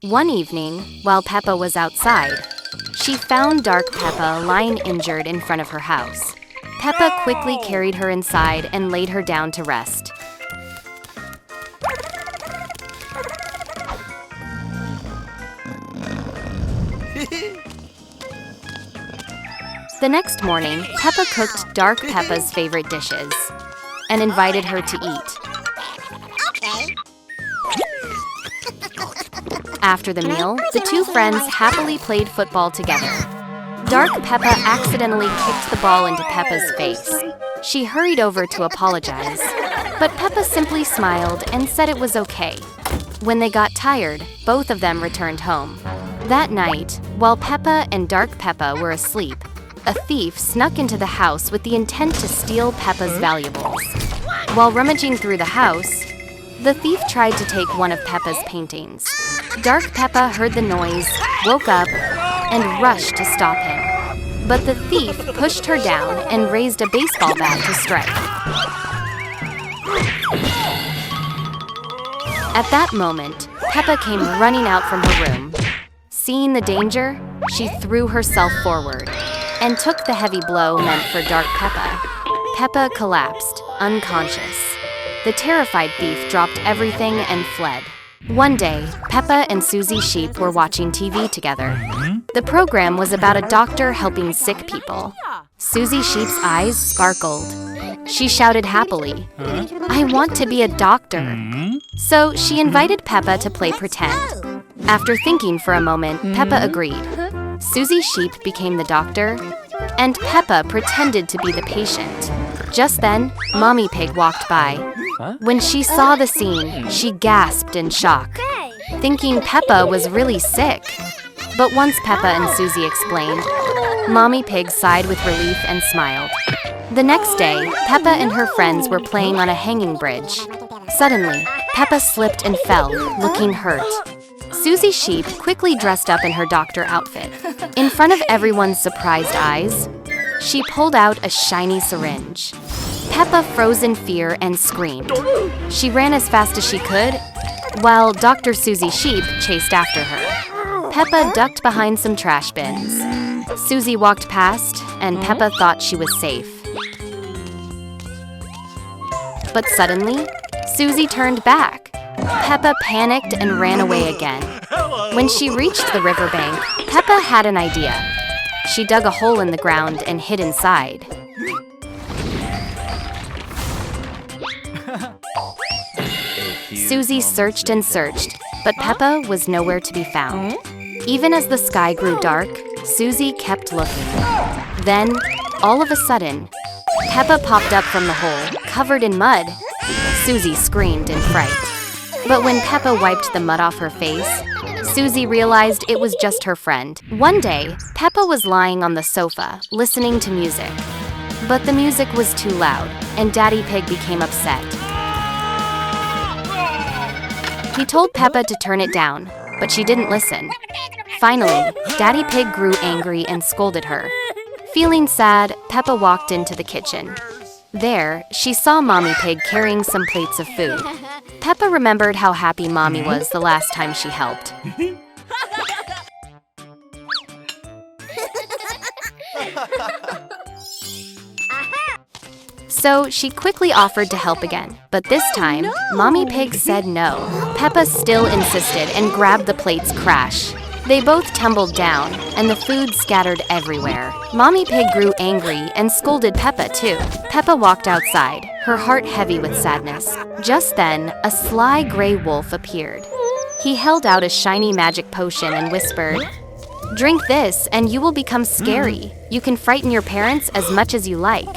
One evening, while Peppa was outside, she found Dark Peppa lying injured in front of her house. Peppa quickly carried her inside and laid her down to rest. The next morning, Peppa cooked Dark Peppa's favorite dishes and invited her to eat. After the meal, the two friends happily played football together. Dark Peppa accidentally kicked the ball into Peppa's face. She hurried over to apologize, but Peppa simply smiled and said it was okay. When they got tired, both of them returned home. That night, while Peppa and Dark Peppa were asleep, a thief snuck into the house with the intent to steal Peppa's valuables. While rummaging through the house, the thief tried to take one of Peppa's paintings. Dark Peppa heard the noise, woke up, and rushed to stop him. But the thief pushed her down and raised a baseball bat to strike. At that moment, Peppa came running out from her room. Seeing the danger, she threw herself forward and took the heavy blow meant for Dark Peppa. Peppa collapsed, unconscious. The terrified thief dropped everything and fled. One day, Peppa and Susie Sheep were watching TV together. The program was about a doctor helping sick people. Susie Sheep's eyes sparkled. She shouted happily, "I want to be a doctor." So she invited Peppa to play pretend. After thinking for a moment, Peppa agreed. Susie Sheep became the doctor, and Peppa pretended to be the patient. Just then, Mommy Pig walked by. When she saw the scene, she gasped in shock, thinking Peppa was really sick. But once Peppa and Susie explained, Mommy Pig sighed with relief and smiled. The next day, Peppa and her friends were playing on a hanging bridge. Suddenly, Peppa slipped and fell, looking hurt. Susie Sheep quickly dressed up in her doctor outfit. In front of everyone's surprised eyes, she pulled out a shiny syringe. Peppa froze in fear and screamed. She ran as fast as she could, while Dr. Susie Sheep chased after her. Peppa ducked behind some trash bins. Susie walked past, and Peppa thought she was safe. But suddenly, Susie turned back. Peppa panicked and ran away again. When she reached the riverbank, Peppa had an idea. She dug a hole in the ground and hid inside. Susie searched and searched, but Peppa was nowhere to be found. Even as the sky grew dark, Susie kept looking. Then, all of a sudden, Peppa popped up from the hole, covered in mud. Susie screamed in fright. But when Peppa wiped the mud off her face, Susie realized it was just her friend. One day, Peppa was lying on the sofa, listening to music. But the music was too loud, and Daddy Pig became upset. He told Peppa to turn it down, but she didn't listen. Finally, Daddy Pig grew angry and scolded her. Feeling sad, Peppa walked into the kitchen. There, she saw Mommy Pig carrying some plates of food. Peppa remembered how happy Mommy was the last time she helped. So she quickly offered to help again, but this time, Mommy Pig said no. Peppa still insisted and grabbed the plate's crash. They both tumbled down, and the food scattered everywhere. Mommy Pig grew angry and scolded Peppa too. Peppa walked outside, her heart heavy with sadness. Just then, a sly gray wolf appeared. He held out a shiny magic potion and whispered, "Drink this and you will become scary. You can frighten your parents as much as you like."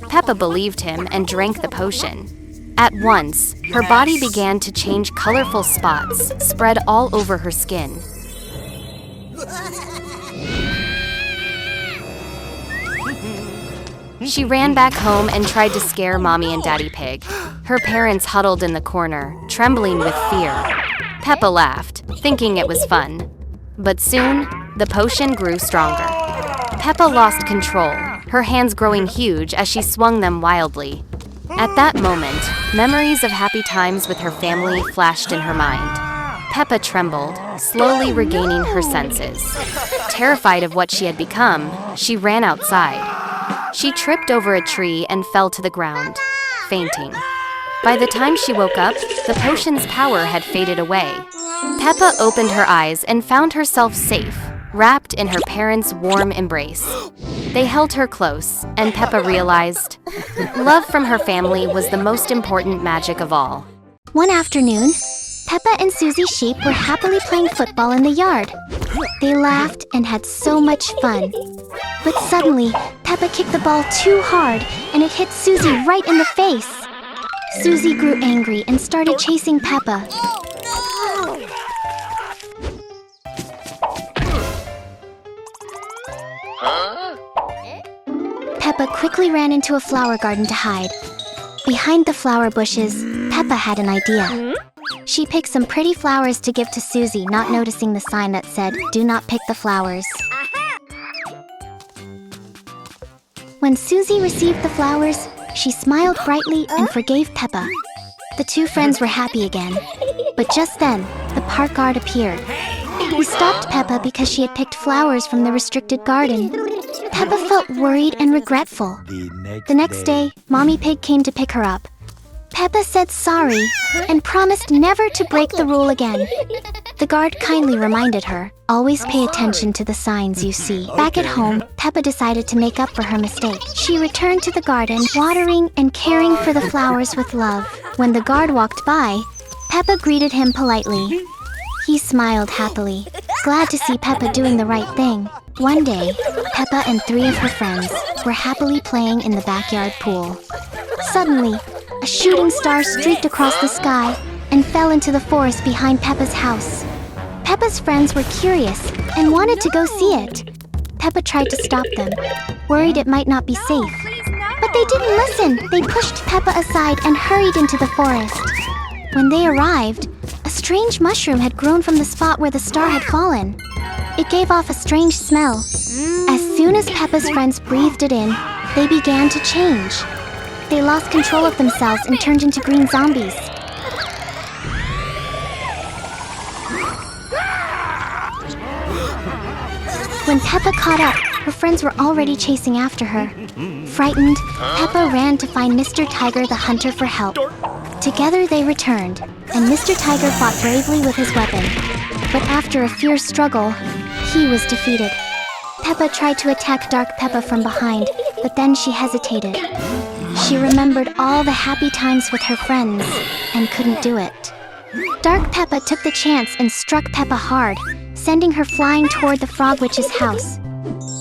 Peppa believed him and drank the potion. At once, her body began to change colorful spots, spread all over her skin. She ran back home and tried to scare Mommy and Daddy Pig. Her parents huddled in the corner, trembling with fear. Peppa laughed, thinking it was fun. But soon, the potion grew stronger. Peppa lost control, her hands growing huge as she swung them wildly. At that moment, memories of happy times with her family flashed in her mind. Peppa trembled, slowly regaining her senses. Terrified of what she had become, she ran outside. She tripped over a tree and fell to the ground, fainting. By the time she woke up, the potion's power had faded away. Peppa opened her eyes and found herself safe, wrapped in her parents' warm embrace. They held her close, and Peppa realized love from her family was the most important magic of all. One afternoon, Peppa and Susie Sheep were happily playing football in the yard. They laughed and had so much fun. But suddenly, Peppa kicked the ball too hard and it hit Susie right in the face. Susie grew angry and started chasing Peppa. Peppa quickly ran into a flower garden to hide. Behind the flower bushes, Peppa had an idea. She picked some pretty flowers to give to Susie, not noticing the sign that said, "Do not pick the flowers." When Susie received the flowers, she smiled brightly and forgave Peppa. The two friends were happy again. But just then, the park guard appeared. He stopped Peppa because she had picked flowers from the restricted garden. Peppa felt worried and regretful. The next day, Mommy Pig came to pick her up. Peppa said sorry and promised never to break the rule again. The guard kindly reminded her, always pay attention to the signs you see. Back at home, Peppa decided to make up for her mistake. She returned to the garden, watering and caring for the flowers with love. When the guard walked by, Peppa greeted him politely. He smiled happily, glad to see Peppa doing the right thing. One day, Peppa and 3 of her friends were happily playing in the backyard pool. Suddenly, a shooting star streaked across the sky and fell into the forest behind Peppa's house. Peppa's friends were curious and wanted to go see it. Peppa tried to stop them, worried it might not be safe. But they didn't listen. They pushed Peppa aside and hurried into the forest. When they arrived, a strange mushroom had grown from the spot where the star had fallen. It gave off a strange smell. As soon as Peppa's friends breathed it in, they began to change. They lost control of themselves and turned into green zombies. When Peppa caught up, her friends were already chasing after her. Frightened, Peppa ran to find Mr. Tiger the hunter for help. Together they returned, and Mr. Tiger fought bravely with his weapon. But after a fierce struggle, he was defeated. Peppa tried to attack Dark Peppa from behind, but then she hesitated. She remembered all the happy times with her friends and couldn't do it. Dark Peppa took the chance and struck Peppa hard, sending her flying toward the Frog Witch's house.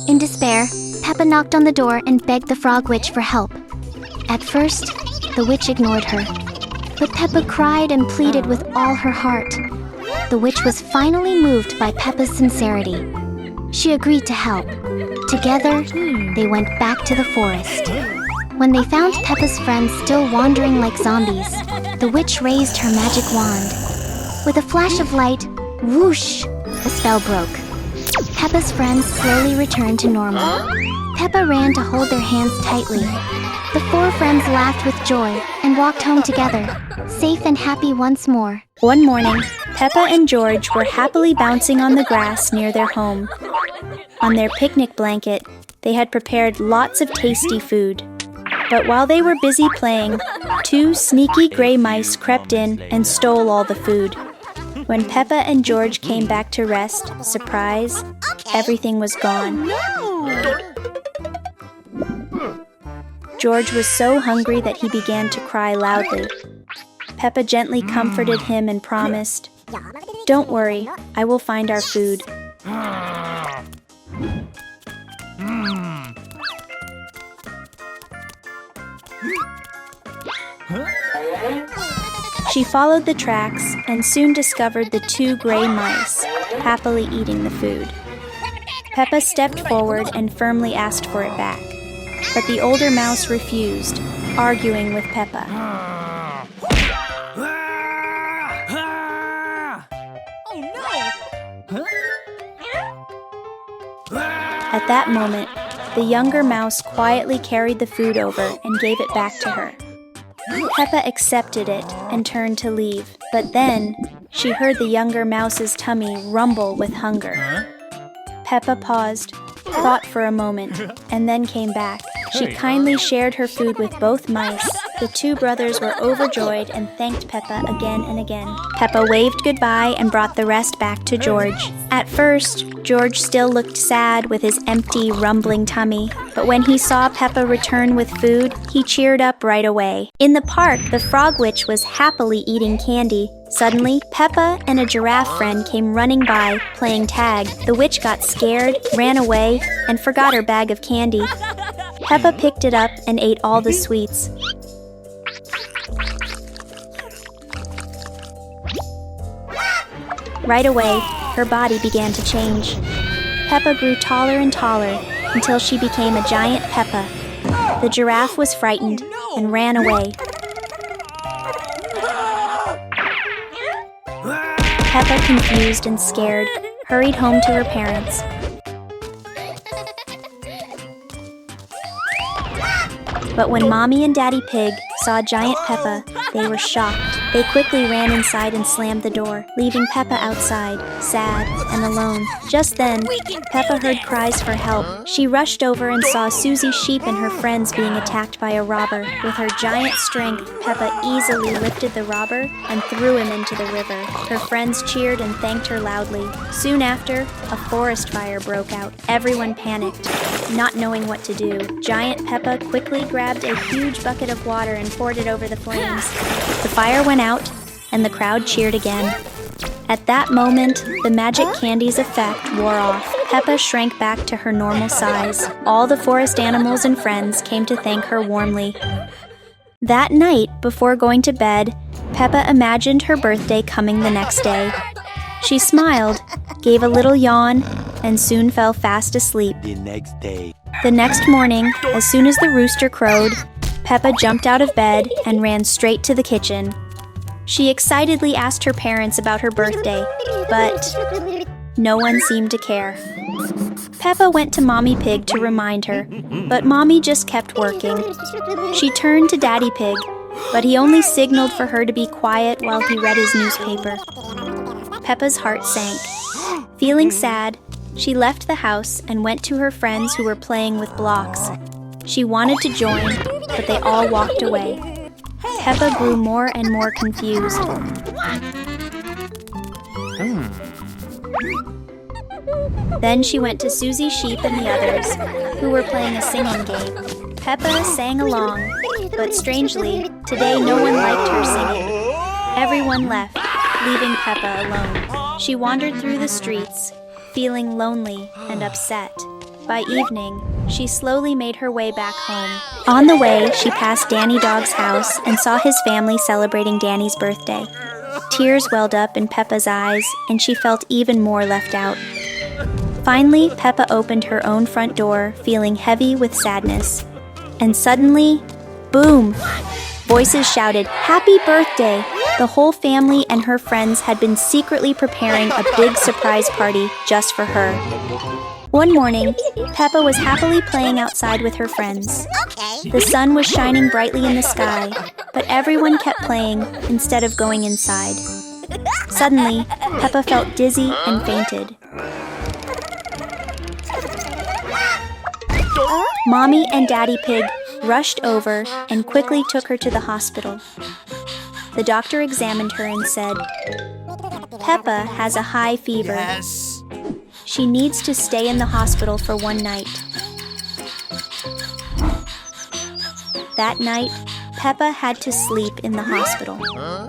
In despair, Peppa knocked on the door and begged the Frog Witch for help. At first, the witch ignored her, but Peppa cried and pleaded with all her heart. The witch was finally moved by Peppa's sincerity. She agreed to help. Together, they went back to the forest. When they found Peppa's friends still wandering like zombies, the witch raised her magic wand. With a flash of light, whoosh, the spell broke. Peppa's friends slowly returned to normal. Peppa ran to hold their hands tightly. The 4 friends laughed with joy and walked home together, safe and happy once more. One morning, Peppa and George were happily bouncing on the grass near their home. On their picnic blanket, they had prepared lots of tasty food. But while they were busy playing, 2 sneaky gray mice crept in and stole all the food. When Peppa and George came back to rest, surprise, everything was gone. George was so hungry that he began to cry loudly. Peppa gently comforted him and promised, "Don't worry, I will find our food." She followed the tracks and soon discovered the 2 gray mice, happily eating the food. Peppa stepped forward and firmly asked for it back, but the older mouse refused, arguing with Peppa. At that moment, the younger mouse quietly carried the food over and gave it back to her. Peppa accepted it and turned to leave, but then she heard the younger mouse's tummy rumble with hunger. Peppa paused, thought for a moment, and then came back. She kindly shared her food with both mice. The two brothers were overjoyed and thanked Peppa again and again. Peppa waved goodbye and brought the rest back to George. At first, George still looked sad with his empty, rumbling tummy, but when he saw Peppa return with food, he cheered up right away. In the park, the Frog Witch was happily eating candy. Suddenly, Peppa and a giraffe friend came running by, playing tag. The witch got scared, ran away, and forgot her bag of candy. Peppa picked it up and ate all the sweets. Right away, her body began to change. Peppa grew taller and taller until she became a giant Peppa. The giraffe was frightened and ran away. Peppa, confused and scared, hurried home to her parents. But when Mommy and Daddy Pig saw Giant Peppa, they were shocked. They quickly ran inside and slammed the door, leaving Peppa outside, sad and alone. Just then, Peppa heard cries for help. She rushed over and saw Susie Sheep and her friends being attacked by a robber. With her giant strength, Peppa easily lifted the robber and threw him into the river. Her friends cheered and thanked her loudly. Soon after, a forest fire broke out. Everyone panicked, not knowing what to do. Giant Peppa quickly grabbed a huge bucket of water and poured it over the flames. The fire went out, and the crowd cheered again. At that moment, the magic candy's effect wore off. Peppa shrank back to her normal size. All the forest animals and friends came to thank her warmly. That night, before going to bed, Peppa imagined her birthday coming the next day. She smiled, gave a little yawn, and soon fell fast asleep. The next morning, as soon as the rooster crowed, Peppa jumped out of bed and ran straight to the kitchen. She excitedly asked her parents about her birthday, but no one seemed to care. Peppa went to Mommy Pig to remind her, but Mommy just kept working. She turned to Daddy Pig, but he only signaled for her to be quiet while he read his newspaper. Peppa's heart sank. Feeling sad, she left the house and went to her friends who were playing with blocks. She wanted to join, but they all walked away. Peppa grew more and more confused. Then she went to Susie Sheep and the others, who were playing a singing game. Peppa sang along, but strangely, today no one liked her singing. Everyone left, leaving Peppa alone. She wandered through the streets, feeling lonely and upset. By evening, she slowly made her way back home. On the way, she passed Danny Dog's house and saw his family celebrating Danny's birthday. Tears welled up in Peppa's eyes, and she felt even more left out. Finally, Peppa opened her own front door, feeling heavy with sadness. And suddenly, boom! Voices shouted, "Happy birthday!" The whole family and her friends had been secretly preparing a big surprise party just for her. One morning, Peppa was happily playing outside with her friends. The sun was shining brightly in the sky, but everyone kept playing instead of going inside. Suddenly, Peppa felt dizzy and fainted. Mommy and Daddy Pig rushed over and quickly took her to the hospital. The doctor examined her and said, "Peppa has a high fever. She needs to stay in the hospital for one night." That night, Peppa had to sleep in the hospital.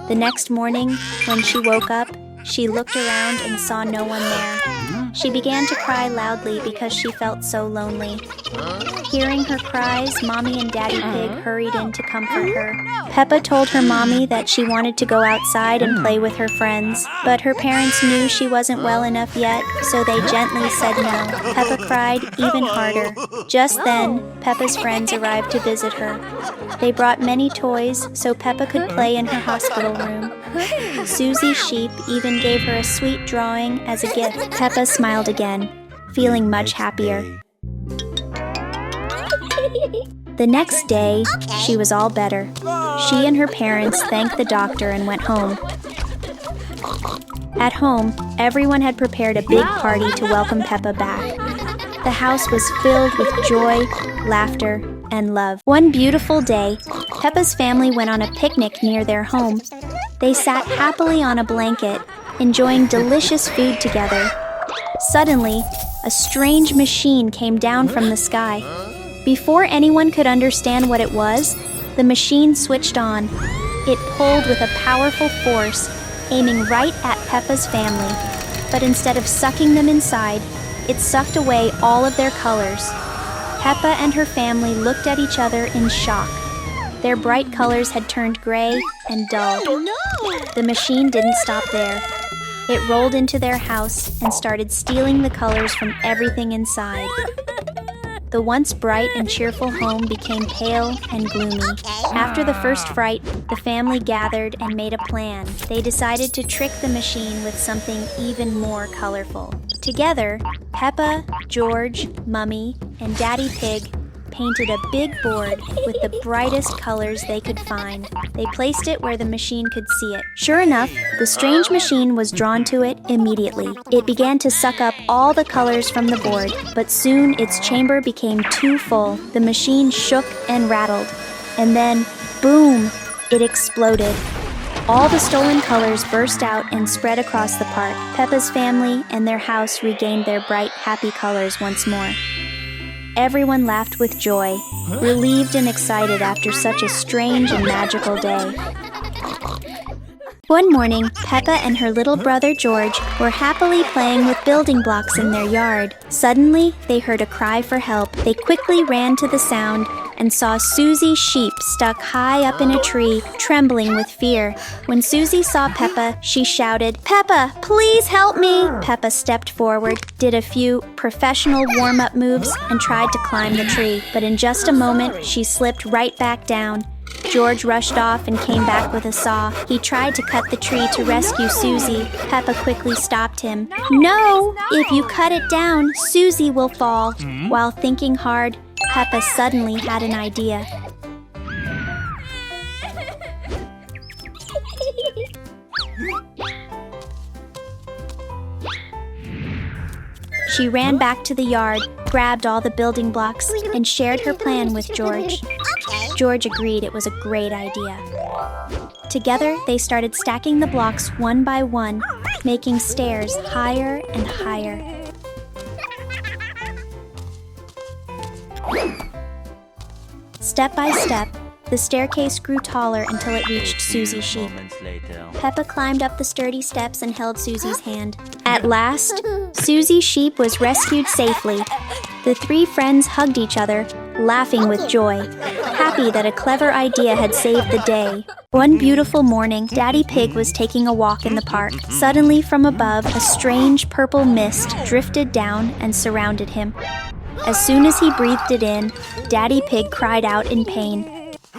The next morning, when she woke up, she looked around and saw no one there. She began to cry loudly because she felt so lonely. Hearing her cries, Mommy and Daddy Pig hurried in to comfort her. Peppa told her mommy that she wanted to go outside and play with her friends, but her parents knew she wasn't well enough yet, so they gently said no. Peppa cried even harder. Just then, Peppa's friends arrived to visit her. They brought many toys so Peppa could play in her hospital room. Susie Sheep even gave her a sweet drawing as a gift. Peppa smiled again, feeling much happier. The next day, she was all better. She and her parents thanked the doctor and went home. At home, everyone had prepared a big party to welcome Peppa back. The house was filled with joy, laughter, and love. One beautiful day, Peppa's family went on a picnic near their home. They sat happily on a blanket, enjoying delicious food together. Suddenly, a strange machine came down from the sky. Before anyone could understand what it was, the machine switched on. It pulled with a powerful force, aiming right at Peppa's family. But instead of sucking them inside, it sucked away all of their colors. Peppa and her family looked at each other in shock. Their bright colors had turned gray and dull. The machine didn't stop there. It rolled into their house and started stealing the colors from everything inside. The once bright and cheerful home became pale and gloomy. After the first fright, the family gathered and made a plan. They decided to trick the machine with something even more colorful. Together, Peppa, George, Mummy, and Daddy Pig painted a big board with the brightest colors they could find. They placed it where the machine could see it. Sure enough, the strange machine was drawn to it immediately. It began to suck up all the colors from the board, but soon its chamber became too full. The machine shook and rattled, and then, boom, it exploded. All the stolen colors burst out and spread across the park. Peppa's family and their house regained their bright, happy colors once more. Everyone laughed with joy, relieved and excited after such a strange and magical day. One morning, Peppa and her little brother George were happily playing with building blocks in their yard. Suddenly, they heard a cry for help. They quickly ran to the sound and saw Susie Sheep stuck high up in a tree, trembling with fear. When Susie saw Peppa, she shouted, "Peppa, please help me!" Peppa stepped forward, did a few professional warm-up moves, and tried to climb the tree. But in just a moment, she slipped right back down. George rushed off and came back with a saw. He tried to cut the tree to rescue Susie. Peppa quickly stopped him. "No! If you cut it down, Susie will fall." While thinking hard, Peppa suddenly had an idea. She ran back to the yard, grabbed all the building blocks, and shared her plan with George. George agreed it was a great idea. Together, they started stacking the blocks one by one, making stairs higher and higher. Step by step, the staircase grew taller until it reached Susie Sheep. Peppa climbed up the sturdy steps and held Susie's hand. At last, Susie Sheep was rescued safely. The three friends hugged each other, laughing with joy, happy that a clever idea had saved the day. One beautiful morning, Daddy Pig was taking a walk in the park. Suddenly, from above, a strange purple mist drifted down and surrounded him. As soon as he breathed it in, Daddy Pig cried out in pain.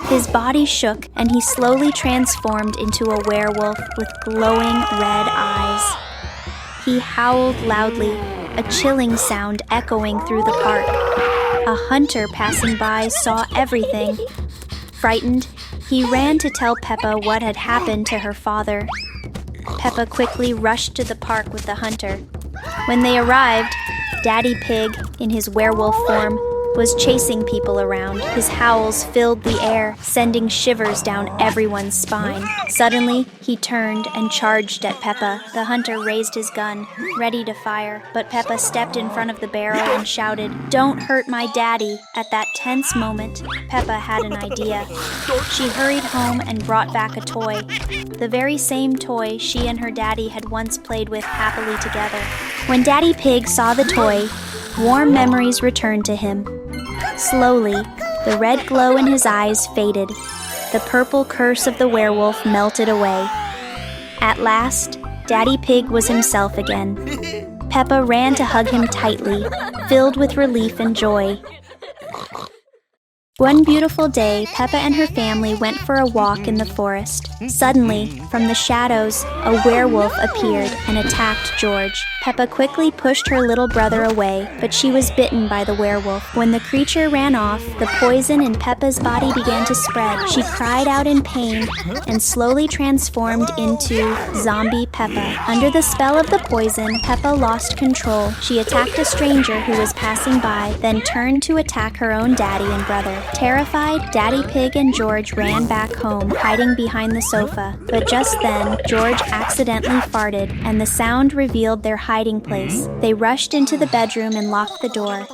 His body shook, and he slowly transformed into a werewolf with glowing red eyes. He howled loudly, a chilling sound echoing through the park. A hunter passing by saw everything. Frightened, he ran to tell Peppa what had happened to her father. Peppa quickly rushed to the park with the hunter. When they arrived, Daddy Pig, in his werewolf form, was chasing people around. His howls filled the air, sending shivers down everyone's spine. Suddenly, he turned and charged at Peppa. The hunter raised his gun, ready to fire, but Peppa stepped in front of the barrel and shouted, "Don't hurt my daddy." At that tense moment, Peppa had an idea. She hurried home and brought back a toy, the very same toy she and her daddy had once played with happily together. When Daddy Pig saw the toy, warm memories returned to him. Slowly, the red glow in his eyes faded. The purple curse of the werewolf melted away. At last, Daddy Pig was himself again. Peppa ran to hug him tightly, filled with relief and joy. One beautiful day, Peppa and her family went for a walk in the forest. Suddenly, from the shadows, a werewolf appeared and attacked George. Peppa quickly pushed her little brother away, but she was bitten by the werewolf. When the creature ran off, the poison in Peppa's body began to spread. She cried out in pain and slowly transformed into Zombie Peppa. Under the spell of the poison, Peppa lost control. She attacked a stranger who was passing by, then turned to attack her own daddy and brother. Terrified, Daddy Pig and George ran back home, hiding behind the sofa. But just then, George accidentally farted, and the sound revealed their hiding place. They rushed into the bedroom and locked the door.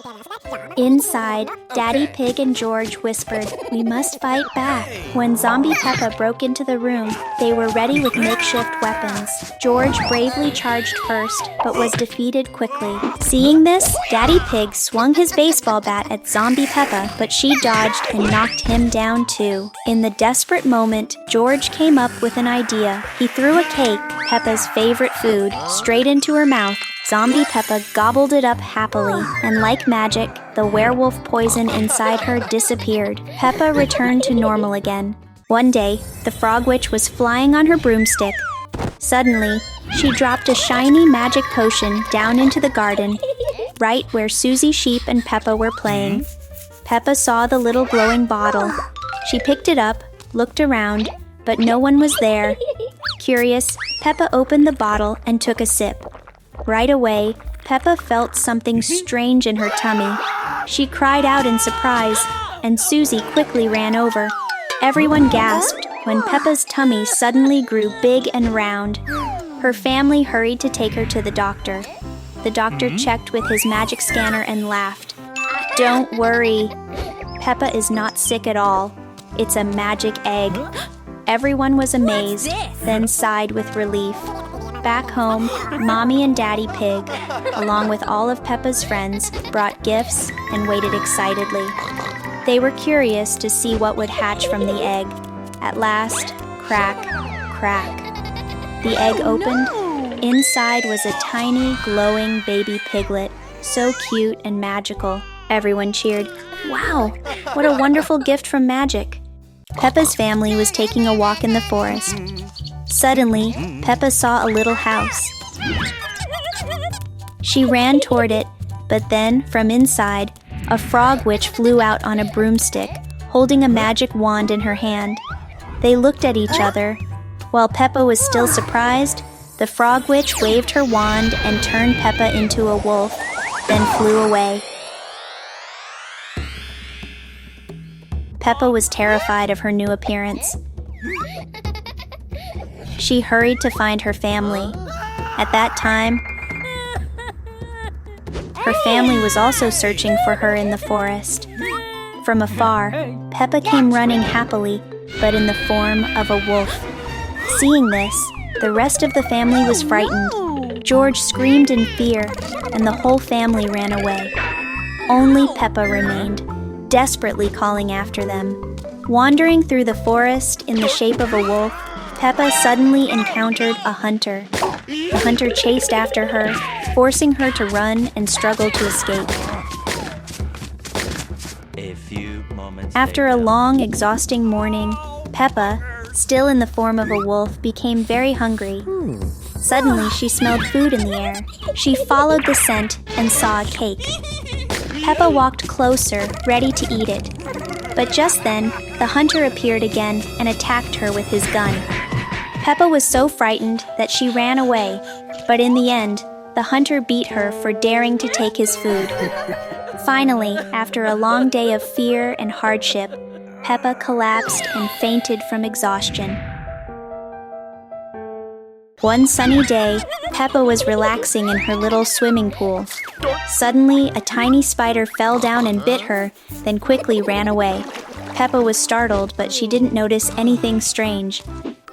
Inside, Daddy Pig and George whispered, "We must fight back." When Zombie Peppa broke into the room, they were ready with makeshift weapons. George bravely charged first, but was defeated quickly. Seeing this, Daddy Pig swung his baseball bat at Zombie Peppa, but she dodged and knocked him down too. In the desperate moment, George came up with an idea. He threw a cake, Peppa's favorite food, straight into her mouth. Zombie Peppa gobbled it up happily, and like magic, the werewolf poison inside her disappeared. Peppa returned to normal again. One day, the Frog Witch was flying on her broomstick. Suddenly, she dropped a shiny magic potion down into the garden, right where Susie Sheep and Peppa were playing. Peppa saw the little glowing bottle. She picked it up, looked around, but no one was there. Curious, Peppa opened the bottle and took a sip. Right away, Peppa felt something strange in her tummy. She cried out in surprise, and Susie quickly ran over. Everyone gasped when Peppa's tummy suddenly grew big and round. Her family hurried to take her to the doctor. The doctor checked with his magic scanner and laughed. "Don't worry. Peppa is not sick at all. It's a magic egg." Everyone was amazed, then sighed with relief. Back home, Mommy and Daddy Pig, along with all of Peppa's friends, brought gifts and waited excitedly. They were curious to see what would hatch from the egg. At last, crack, crack. The egg opened. Inside was a tiny, glowing baby piglet, so cute and magical. Everyone cheered, "Wow, what a wonderful gift from magic." Peppa's family was taking a walk in the forest. Suddenly, Peppa saw a little house. She ran toward it, but then, from inside, a frog witch flew out on a broomstick, holding a magic wand in her hand. They looked at each other. While Peppa was still surprised, the frog witch waved her wand and turned Peppa into a wolf, then flew away. Peppa was terrified of her new appearance. She hurried to find her family. At that time, her family was also searching for her in the forest. From afar, Peppa came running happily, but in the form of a wolf. Seeing this, the rest of the family was frightened. George screamed in fear, and the whole family ran away. Only Peppa remained, desperately calling after them. Wandering through the forest in the shape of a wolf, Peppa suddenly encountered a hunter. The hunter chased after her, forcing her to run and struggle to escape. A few moments After a later. long, exhausting morning, Peppa, still in the form of a wolf, became very hungry. Suddenly, she smelled food in the air. She followed the scent and saw a cake. Peppa walked closer, ready to eat it. But just then, the hunter appeared again and attacked her with his gun. Peppa was so frightened that she ran away, but in the end, the hunter beat her for daring to take his food. Finally, after a long day of fear and hardship, Peppa collapsed and fainted from exhaustion. One sunny day, Peppa was relaxing in her little swimming pool. Suddenly, a tiny spider fell down and bit her, then quickly ran away. Peppa was startled, but she didn't notice anything strange.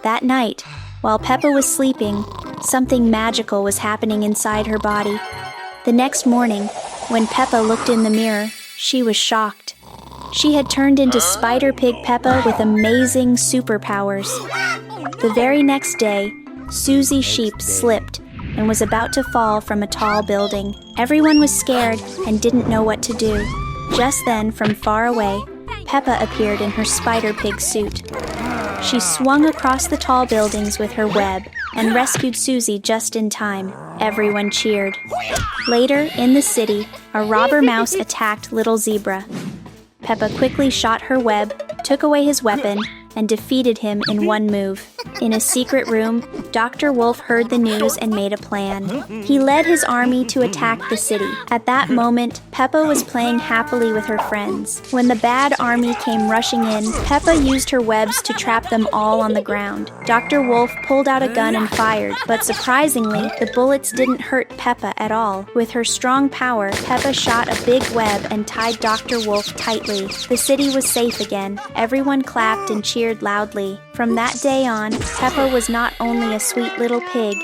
That night, while Peppa was sleeping, something magical was happening inside her body. The next morning, when Peppa looked in the mirror, she was shocked. She had turned into Spider Pig Peppa with amazing superpowers. The very next day, Susie Sheep slipped and was about to fall from a tall building. Everyone was scared and didn't know what to do. Just then, from far away, Peppa appeared in her Spider Pig suit. She swung across the tall buildings with her web and rescued Susie just in time. Everyone cheered. Later, in the city, a robber mouse attacked Little Zebra. Peppa quickly shot her web, took away his weapon, and defeated him in one move. In a secret room, Dr. Wolf heard the news and made a plan. He led his army to attack the city. At that moment, Peppa was playing happily with her friends. When the bad army came rushing in, Peppa used her webs to trap them all on the ground. Dr. Wolf pulled out a gun and fired, but surprisingly, the bullets didn't hurt Peppa at all. With her strong power, Peppa shot a big web and tied Dr. Wolf tightly. The city was safe again. Everyone clapped and cheered loudly. From that day on, Peppa was not only a sweet little pig,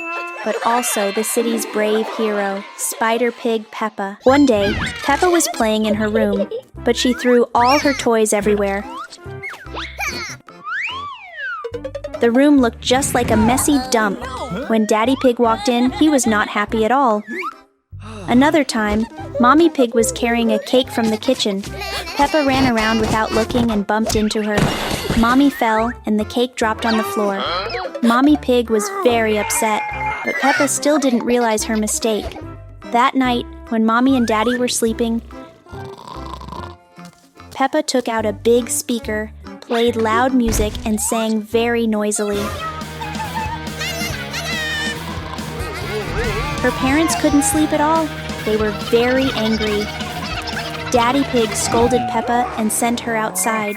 but also the city's brave hero, Spider Pig Peppa. One day, Peppa was playing in her room, but she threw all her toys everywhere. The room looked just like a messy dump. When Daddy Pig walked in, he was not happy at all. Another time, Mommy Pig was carrying a cake from the kitchen. Peppa ran around without looking and bumped into her. Mommy fell, and the cake dropped on the floor. Mommy Pig was very upset, but Peppa still didn't realize her mistake. That night, when Mommy and Daddy were sleeping, Peppa took out a big speaker, played loud music, and sang very noisily. Her parents couldn't sleep at all. They were very angry. Daddy Pig scolded Peppa and sent her outside.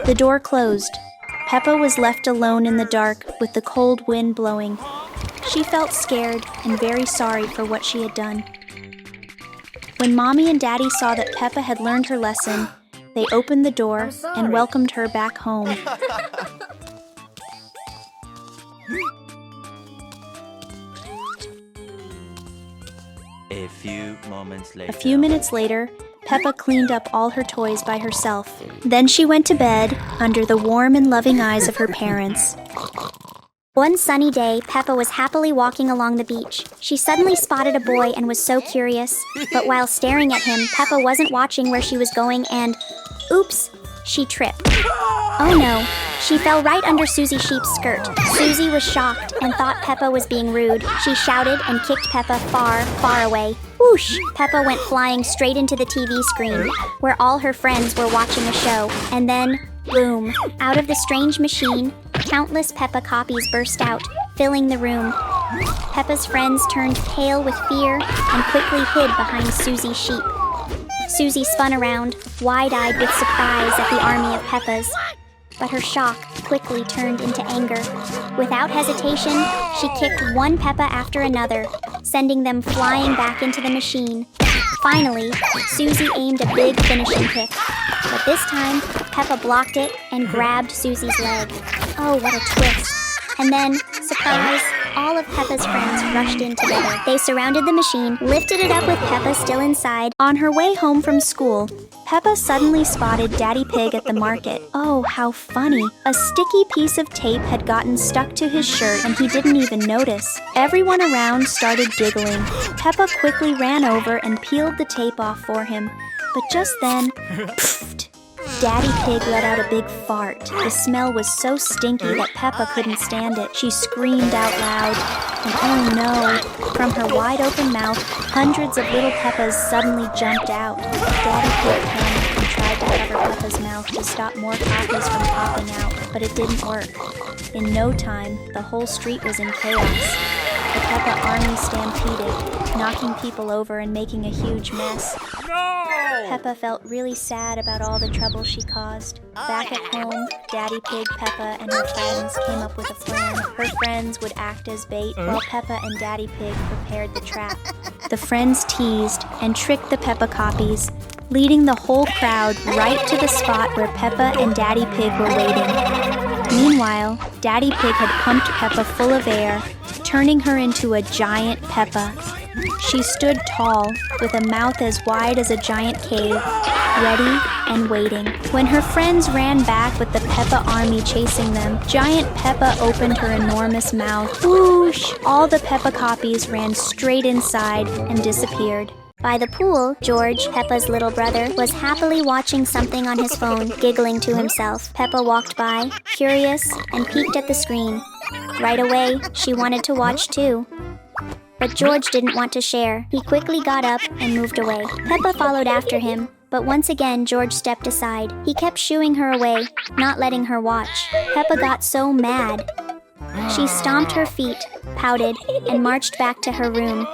The door closed. Peppa was left alone in the dark with the cold wind blowing. She felt scared and very sorry for what she had done. When Mommy and Daddy saw that Peppa had learned her lesson, they opened the door and welcomed her back home. A few moments later. A few minutes later, Peppa cleaned up all her toys by herself. Then she went to bed under the warm and loving eyes of her parents. One sunny day, Peppa was happily walking along the beach. She suddenly spotted a boy and was so curious. But while staring at him, Peppa wasn't watching where she was going and... oops! She tripped. Oh no! She fell right under Susie Sheep's skirt. Susie was shocked and thought Peppa was being rude. She shouted and kicked Peppa far, far away. Whoosh! Peppa went flying straight into the TV screen, where all her friends were watching a show. And then, boom! Out of the strange machine, countless Peppa copies burst out, filling the room. Peppa's friends turned pale with fear and quickly hid behind Susie Sheep. Susie spun around, wide-eyed with surprise at the army of Peppas. But her shock quickly turned into anger. Without hesitation, she kicked one Peppa after another, sending them flying back into the machine. Finally, Susie aimed a big finishing kick. But this time, Peppa blocked it and grabbed Susie's leg. Oh, what a twist. And then, surprise, all of Peppa's friends rushed in together. They surrounded the machine, lifted it up with Peppa still inside. On her way home from school, Peppa suddenly spotted Daddy Pig at the market. Oh, how funny. A sticky piece of tape had gotten stuck to his shirt and he didn't even notice. Everyone around started giggling. Peppa quickly ran over and peeled the tape off for him. But just then, pfft! Daddy Pig let out a big fart. The smell was so stinky that Peppa couldn't stand it. She screamed out loud. And oh no, from her wide open mouth, hundreds of little Peppas suddenly jumped out. Daddy Pig panicked and tried to cover Peppa's mouth to stop more copies from popping out, but it didn't work. In no time, the whole street was in chaos. The Peppa army stampeded, knocking people over and making a huge mess. Peppa felt really sad about all the trouble she caused. Back at home, Daddy Pig, Peppa, and her friends came up with a plan. Her friends would act as bait while Peppa and Daddy Pig prepared the trap. The friends teased and tricked the Peppa copies, leading the whole crowd right to the spot where Peppa and Daddy Pig were waiting. Meanwhile, Daddy Pig had pumped Peppa full of air, turning her into a giant Peppa. She stood tall, with a mouth as wide as a giant cave, ready and waiting. When her friends ran back with the Peppa army chasing them, giant Peppa opened her enormous mouth. Whoosh! All the Peppa copies ran straight inside and disappeared. By the pool, George, Peppa's little brother, was happily watching something on his phone, giggling to himself. Peppa walked by, curious, and peeked at the screen. Right away, she wanted to watch too. But George didn't want to share. He quickly got up and moved away. Peppa followed after him, but once again George stepped aside. He kept shooing her away, not letting her watch. Peppa got so mad. She stomped her feet, pouted, and marched back to her room.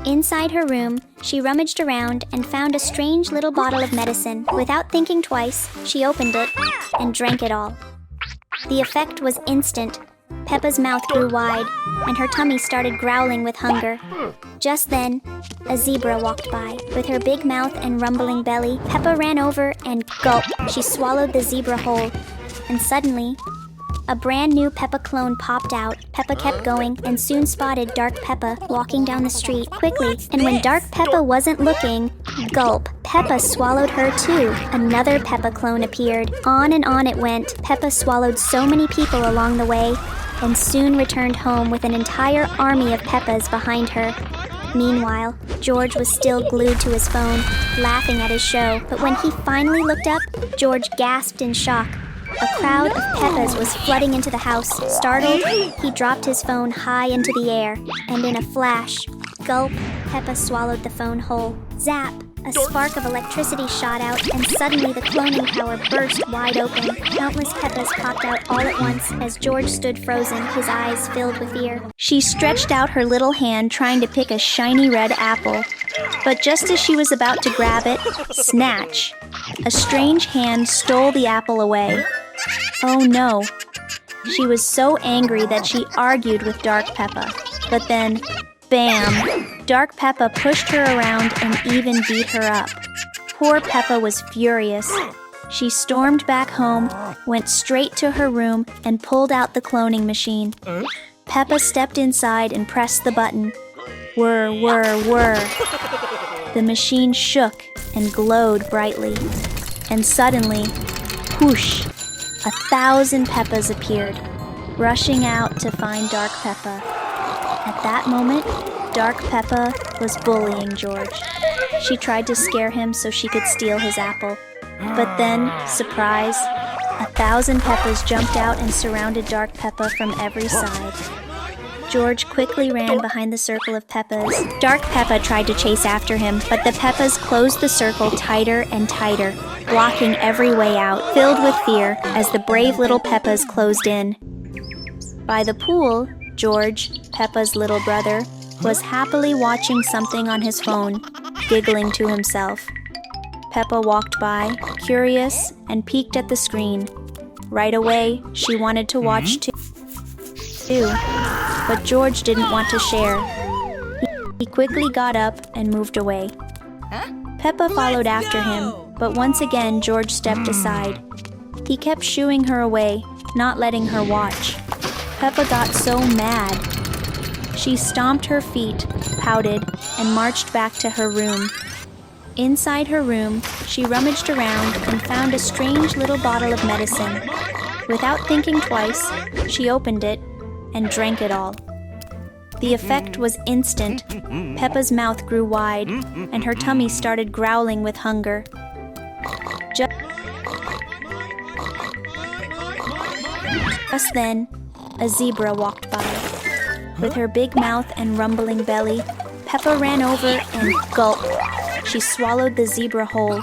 Inside her room, she rummaged around and found a strange little bottle of medicine. Without thinking twice, she opened it and drank it all. The effect was instant. Peppa's mouth grew wide, and her tummy started growling with hunger. Just then, a zebra walked by. With her big mouth and rumbling belly, Peppa ran over and gulp. She swallowed the zebra whole, and suddenly, a brand new Peppa clone popped out. Peppa kept going and soon spotted Dark Peppa walking down the street quickly. And when Dark Peppa wasn't looking, gulp, Peppa swallowed her too. Another Peppa clone appeared. On and on it went. Peppa swallowed so many people along the way and soon returned home with an entire army of Peppas behind her. Meanwhile, George was still glued to his phone, laughing at his show. But when he finally looked up, George gasped in shock. A crowd of Peppas was flooding into the house. Startled, he dropped his phone high into the air, and in a flash, gulp, Peppa swallowed the phone whole. Zap! A spark of electricity shot out, and suddenly the cloning tower burst wide open. Countless Peppas popped out all at once as George stood frozen, his eyes filled with fear. She stretched out her little hand trying to pick a shiny red apple. But just as she was about to grab it, snatch! A strange hand stole the apple away. Oh no! She was so angry that she argued with Dark Peppa. But then, bam! Dark Peppa pushed her around and even beat her up. Poor Peppa was furious. She stormed back home, went straight to her room, and pulled out the cloning machine. Peppa stepped inside and pressed the button. Whir, whir, whir. The machine shook and glowed brightly. And suddenly, whoosh! 1,000 Peppas appeared, rushing out to find Dark Peppa. At that moment, Dark Peppa was bullying George. She tried to scare him so she could steal his apple. But then, surprise, 1,000 Peppas jumped out and surrounded Dark Peppa from every side. George quickly ran behind the circle of Peppas. Dark Peppa tried to chase after him, but the Peppas closed the circle tighter and tighter, blocking every way out, filled with fear as the brave little Peppas closed in. By the pool, George, Peppa's little brother, was happily watching something on his phone, giggling to himself. Peppa walked by, curious, and peeked at the screen. Right away, she wanted to watch too. But George didn't want to share. He quickly got up and moved away. Peppa followed after him, but once again George stepped aside. He kept shooing her away, not letting her watch. Peppa got so mad. She stomped her feet, pouted, and marched back to her room. Inside her room, she rummaged around and found a strange little bottle of medicine. Without thinking twice, she opened it and drank it all. The effect was instant. Peppa's mouth grew wide, and her tummy started growling with hunger. Just then, a zebra walked by. With her big mouth and rumbling belly, Peppa ran over and gulped. She swallowed the zebra whole,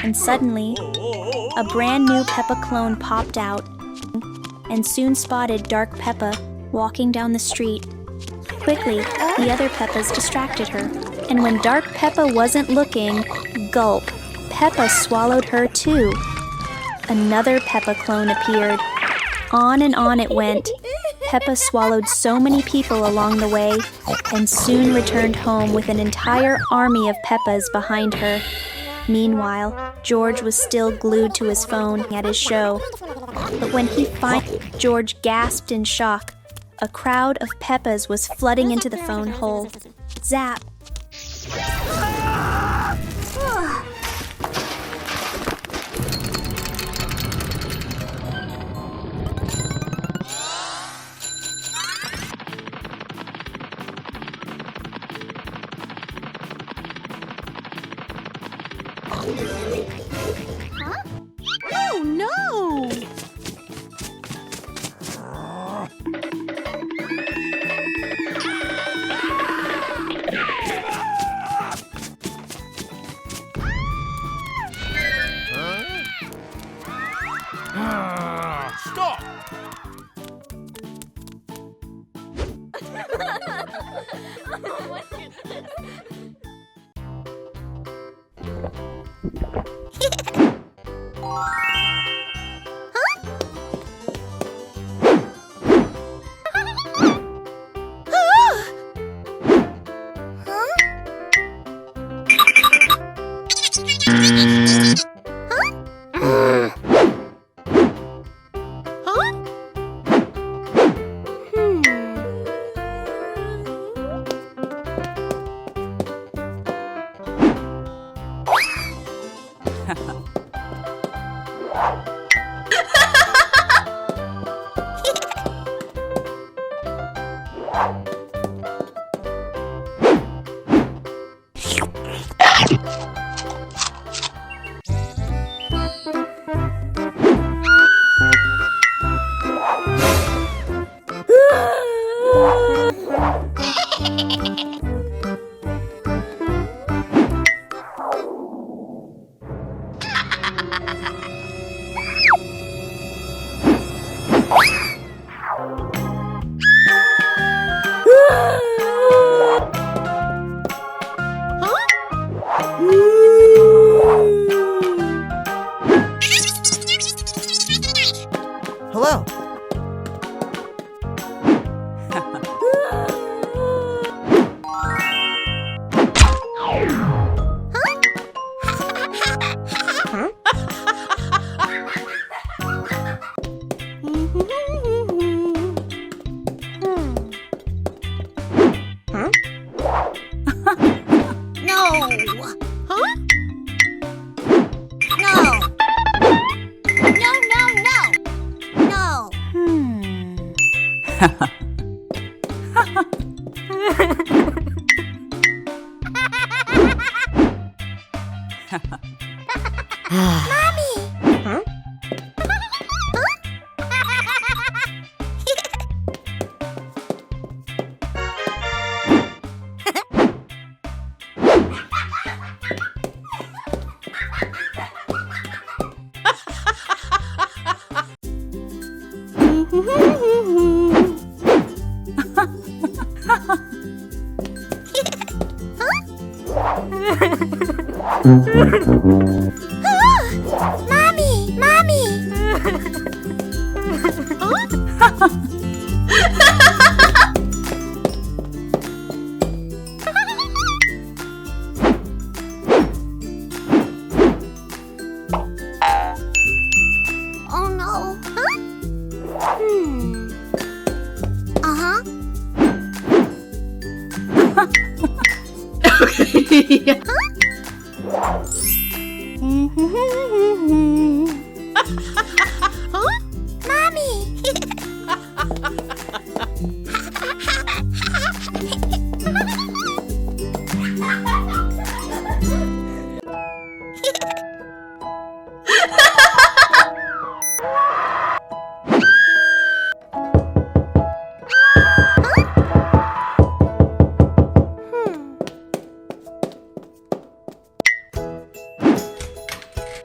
and suddenly, a brand new Peppa clone popped out and soon spotted Dark Peppa walking down the street. Quickly, the other Peppas distracted her, and when Dark Peppa wasn't looking, gulp, Peppa swallowed her too. Another Peppa clone appeared. On and on it went. Peppa swallowed so many people along the way, and soon returned home with an entire army of Peppas behind her. Meanwhile, George was still glued to his phone at his show. But when he finally, George gasped in shock. A crowd of Peppas was flooding into the phone hole. Zap! Oh no! Stop! Hello.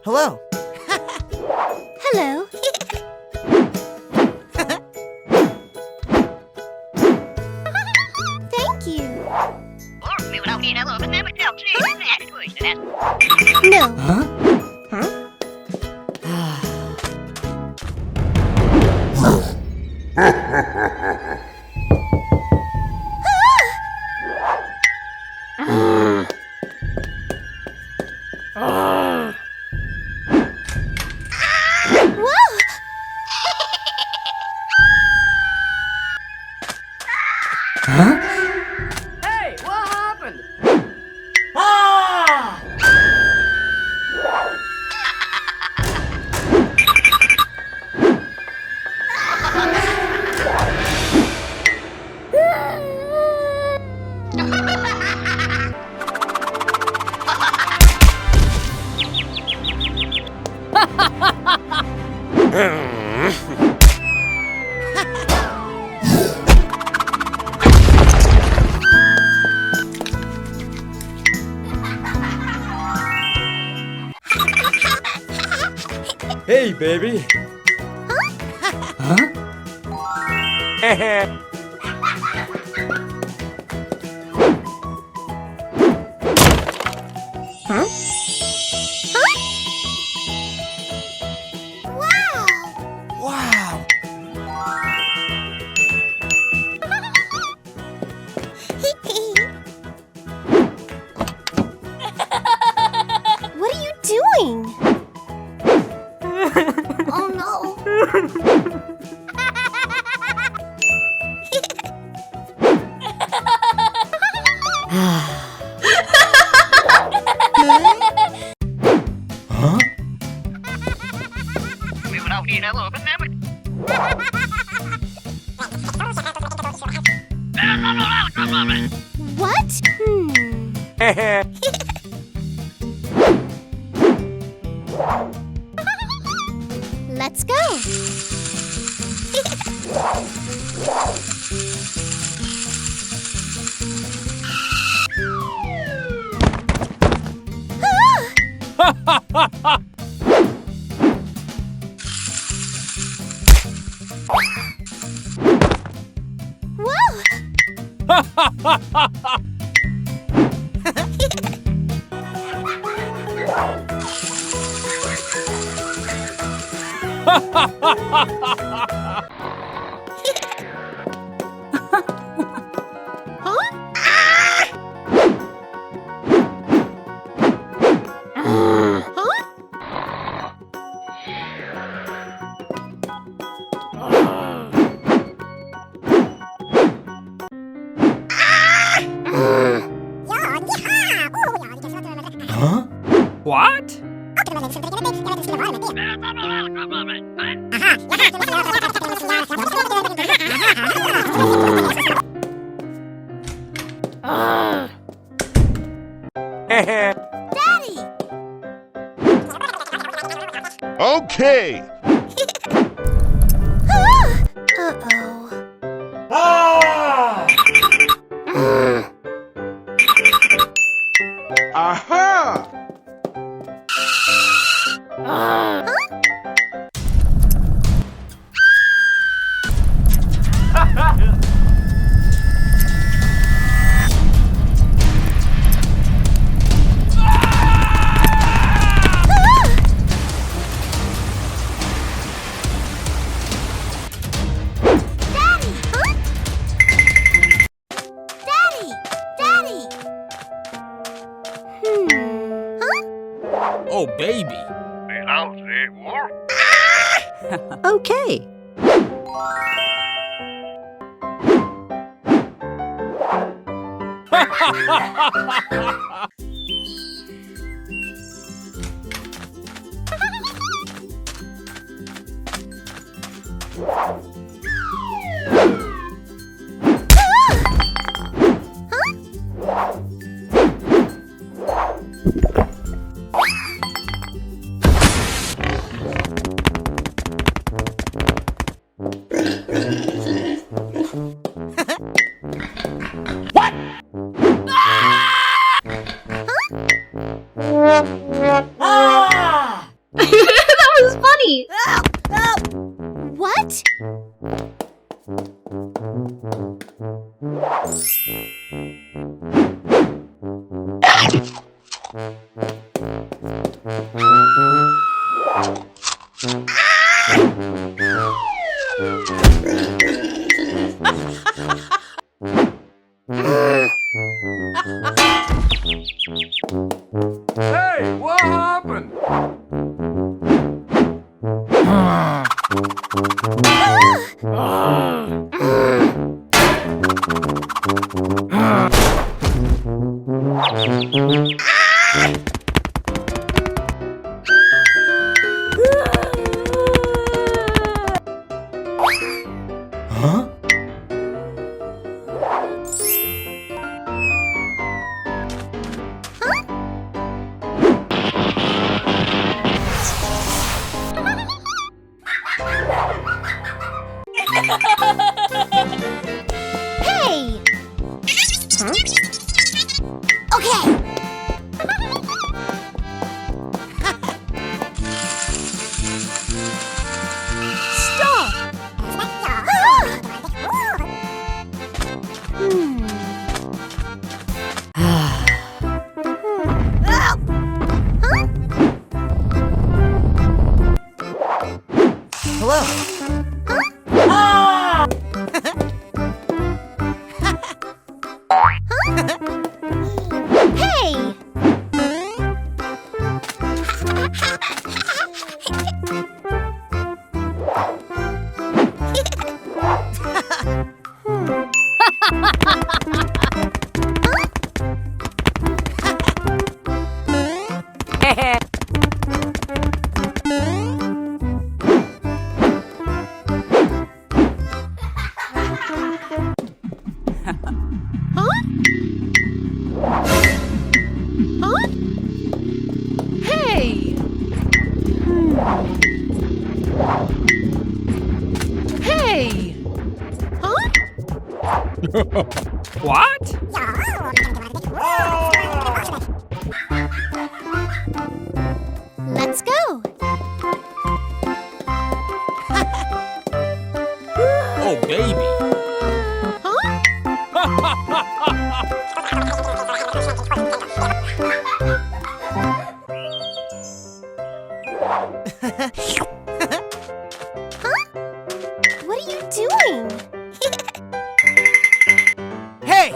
Hello. Hello. Thank you. No. Hey, what happened? Hey, baby. Wow! What are you doing? Oh no. Huh? What? Let's go. Whoa! Huh? What? Daddy! Okay. Uh-oh. Aha! Daddy! Huh? Daddy! Daddy! Huh? Oh, baby. Okay. That was funny! What? Hey, what happened? Huh? Hey! Huh? Okay! What? Let's go. Oh, baby. What are you doing? Hey!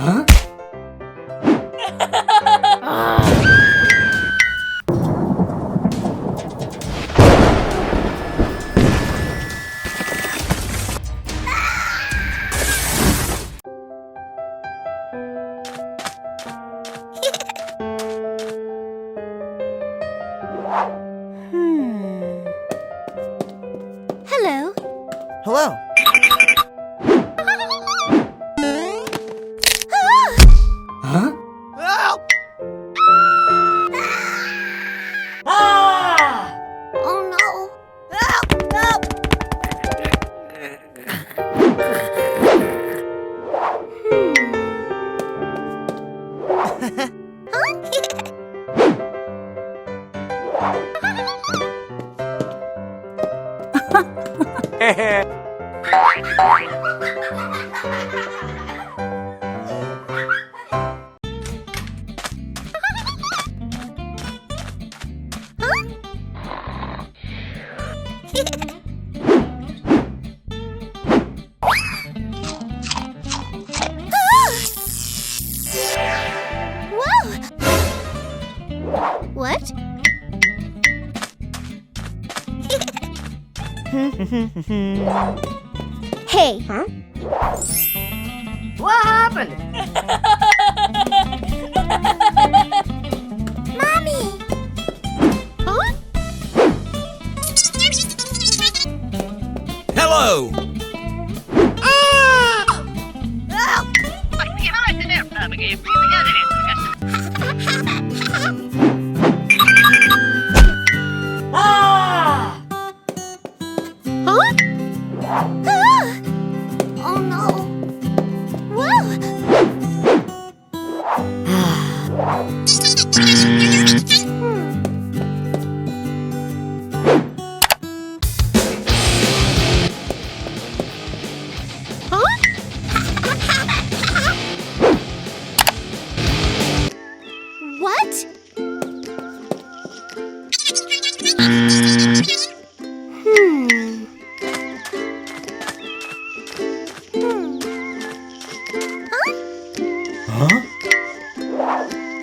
Huh? Hello. Hello. Huh? Oh no. Whoa! What? Hey. Huh? What happened? Mommy! Huh? Hello. Huh? Ah! Oh no! Whoa! Huh? What?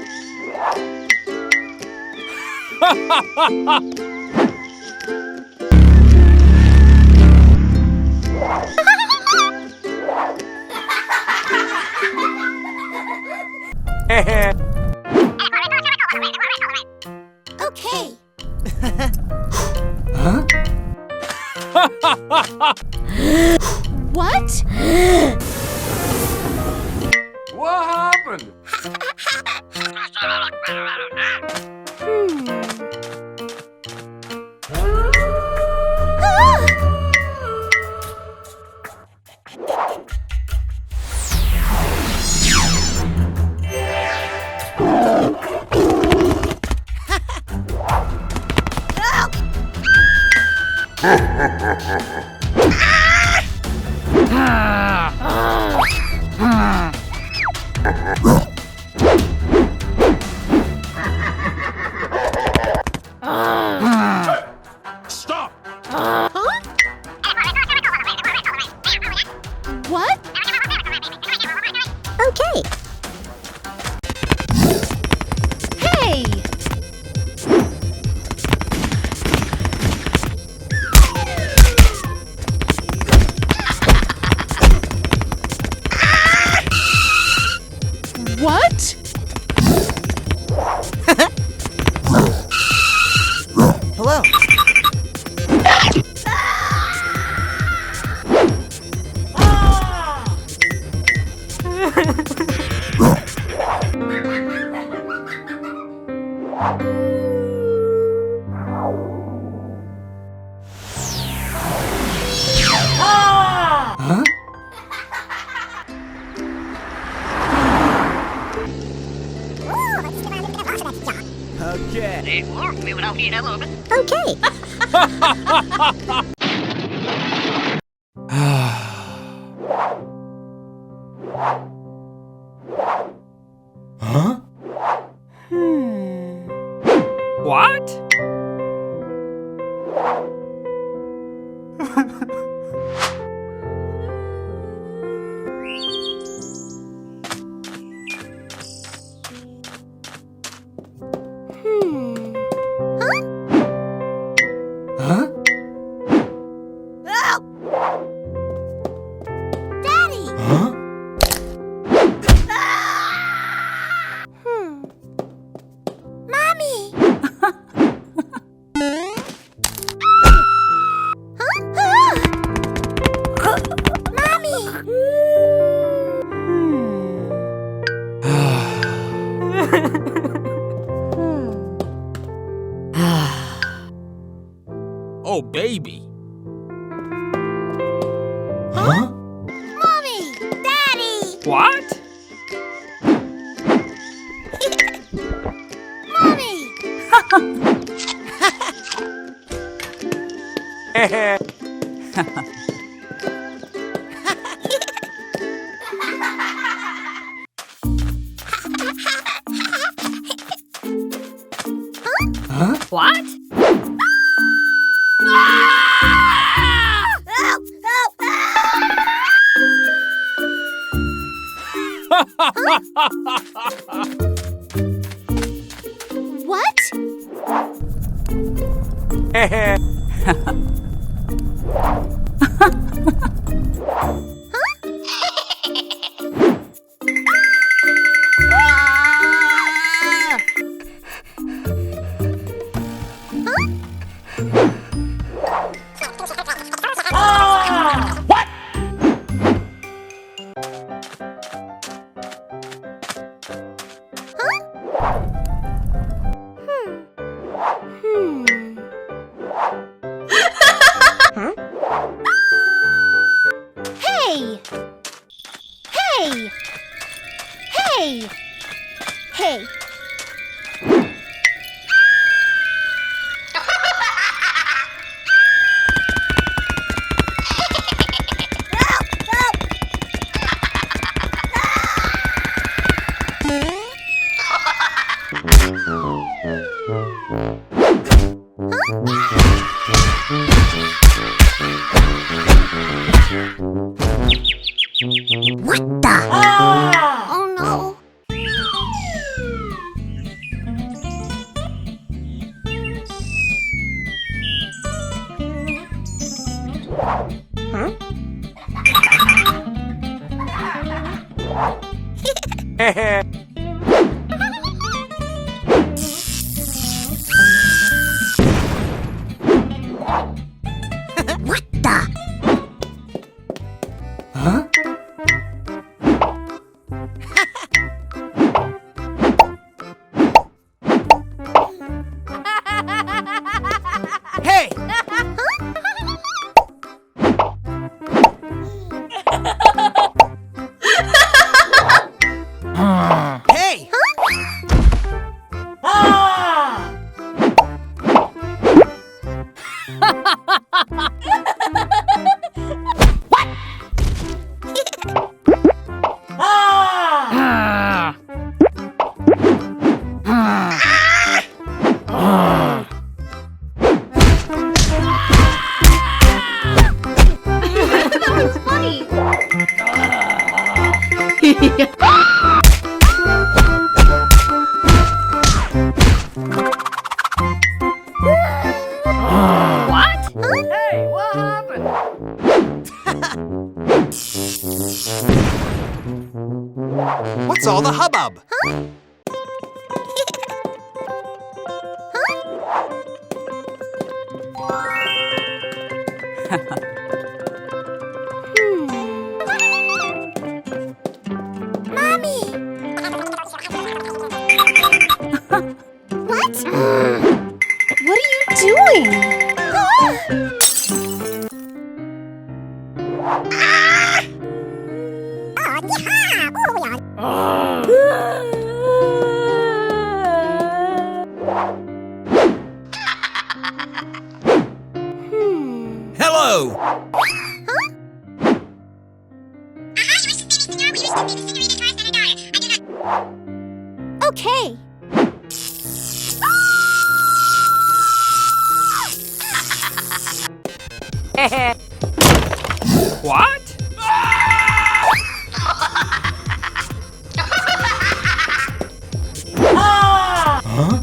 Huh? Okay. Huh? What? What happened? Stop! What? Okay. Hey! What? Hello. Huh? Okay. Okay. Huh? What? Huh? Daddy! Huh? Mommy! Mommy! Oh, baby. Huh? Mommy! Daddy! What? Mommy! Huh? What? Help! Help! What? Hey! Hey! Hey! Hey! Help! Help! What the? Oh no! What the? Huh? Hey! Hey! Hey, what happened? What's all the hubbub? Hello! Okay. What? Huh?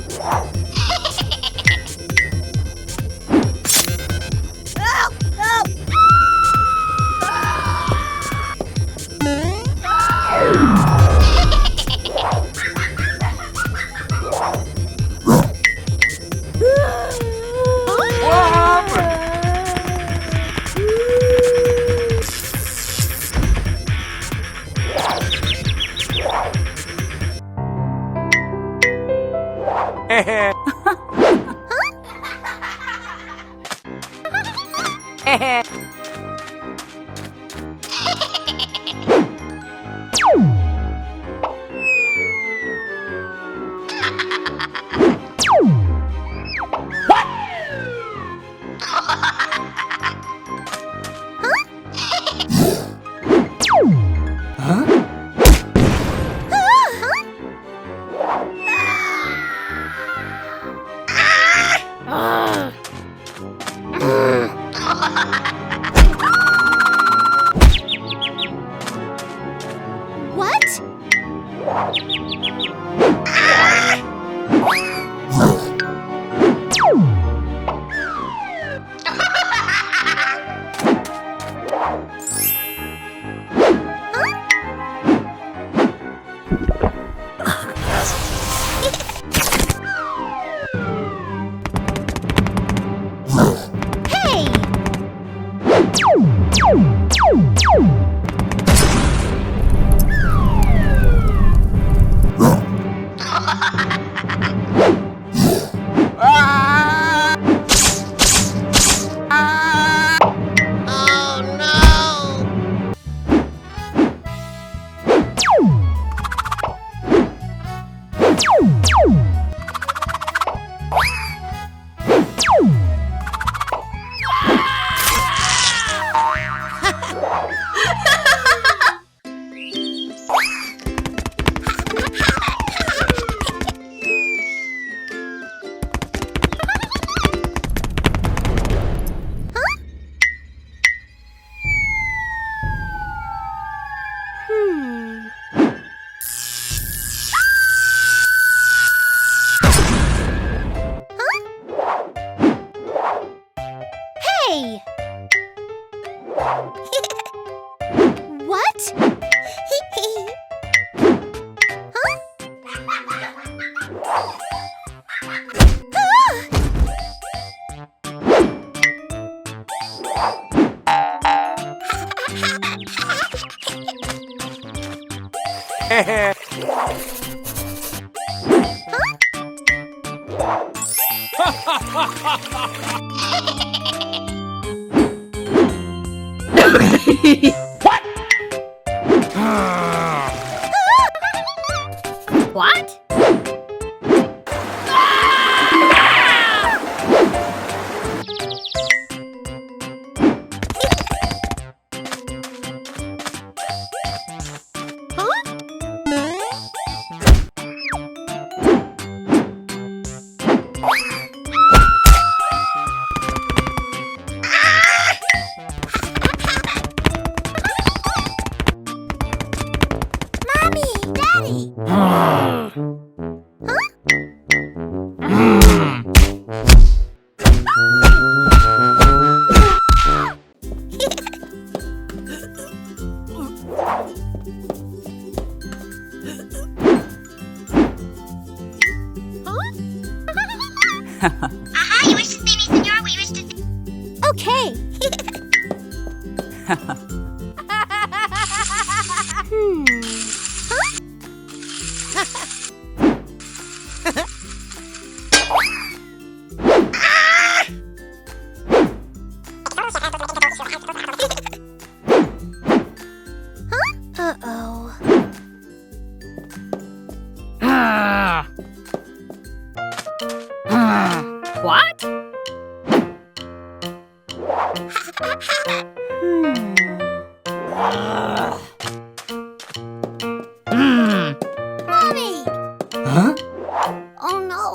Huh? What? Hey! Hey! What? What? Aha, you wish to see me, senor? We wish to see... Okay. Uh-oh. Mommy! Huh? Oh no.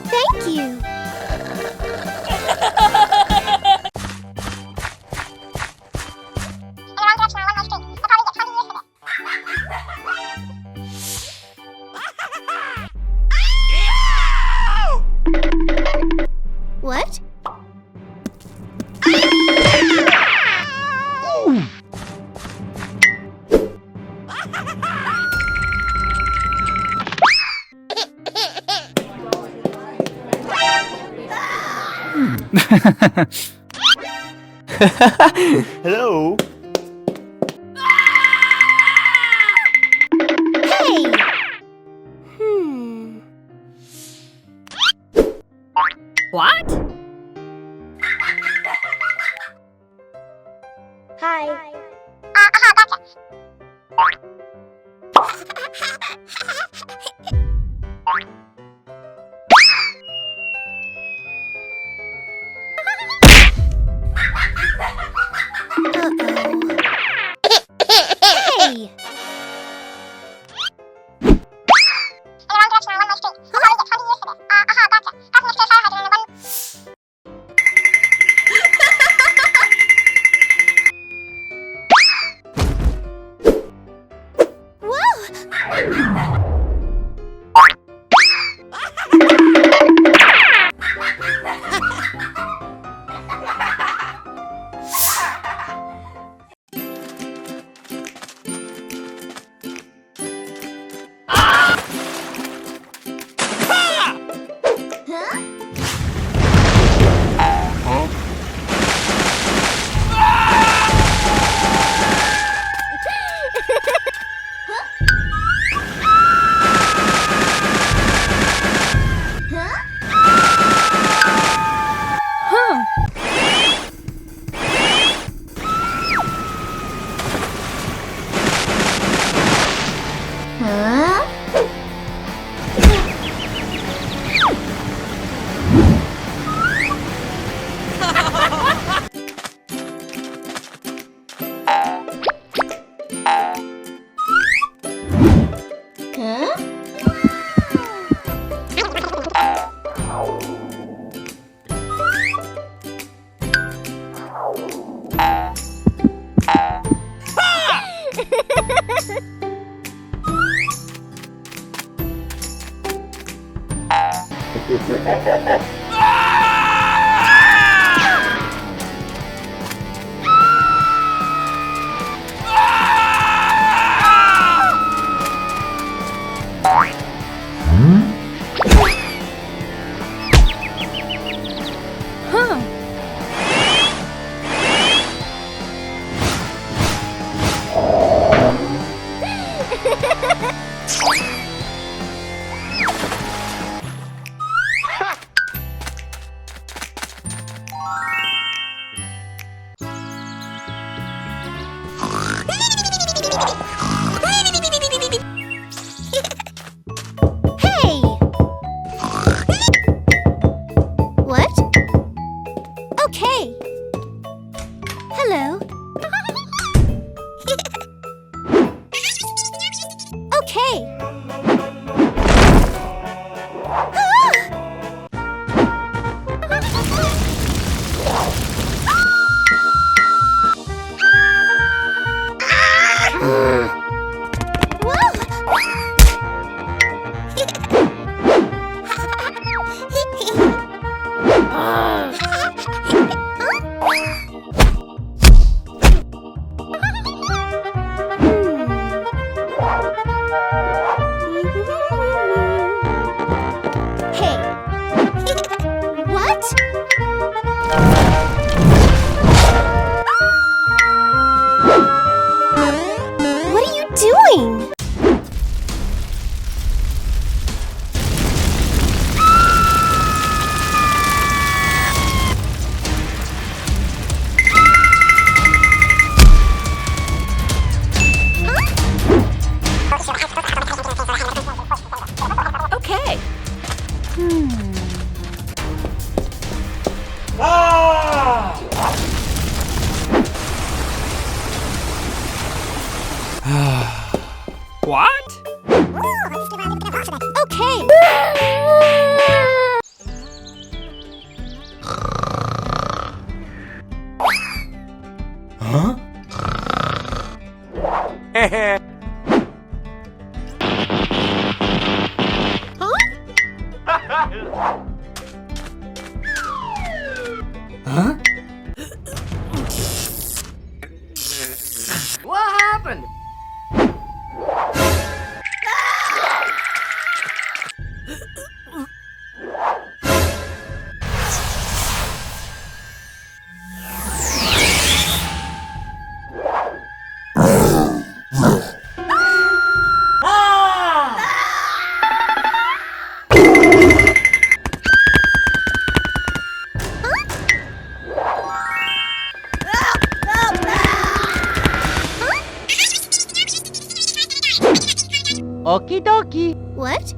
Thank you. What? Hello. Hey! What? Hi. Hey! Hey! What? Okay. Hello. Okay. Huh? What happened? Okie dokie. What?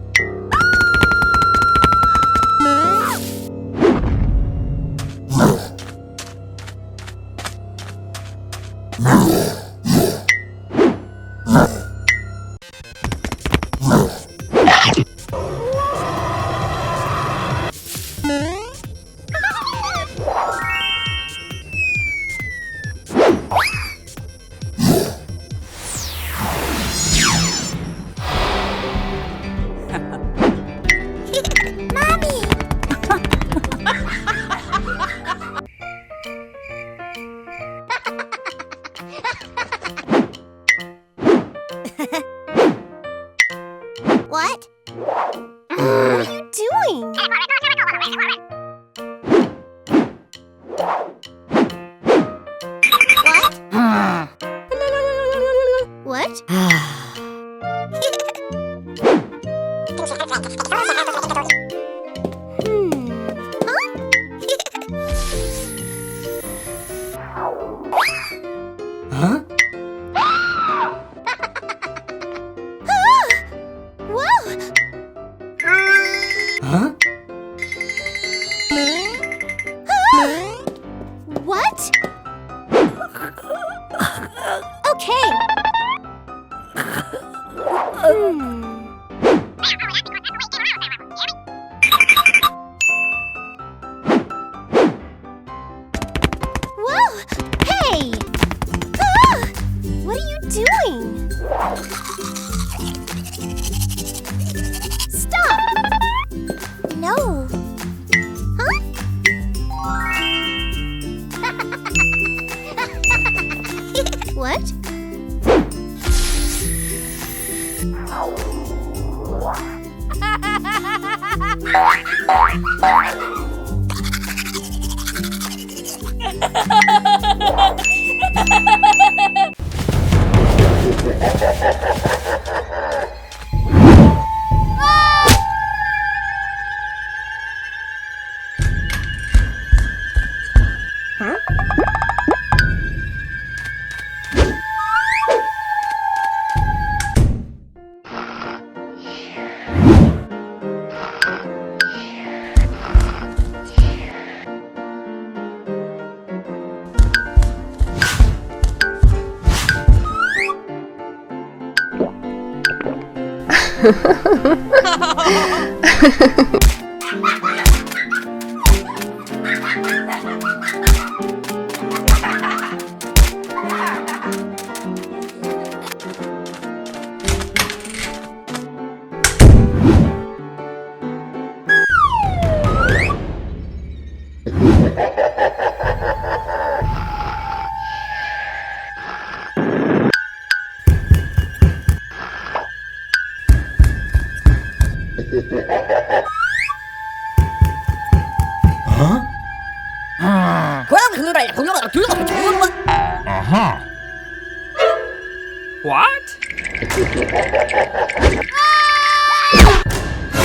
What? What are you doing? What? Huh? Whoa! Huh? What? Okay. Whoa! Hey! Ah! What are you doing? Stop! No. Huh? What? Huh? Uh-huh. What?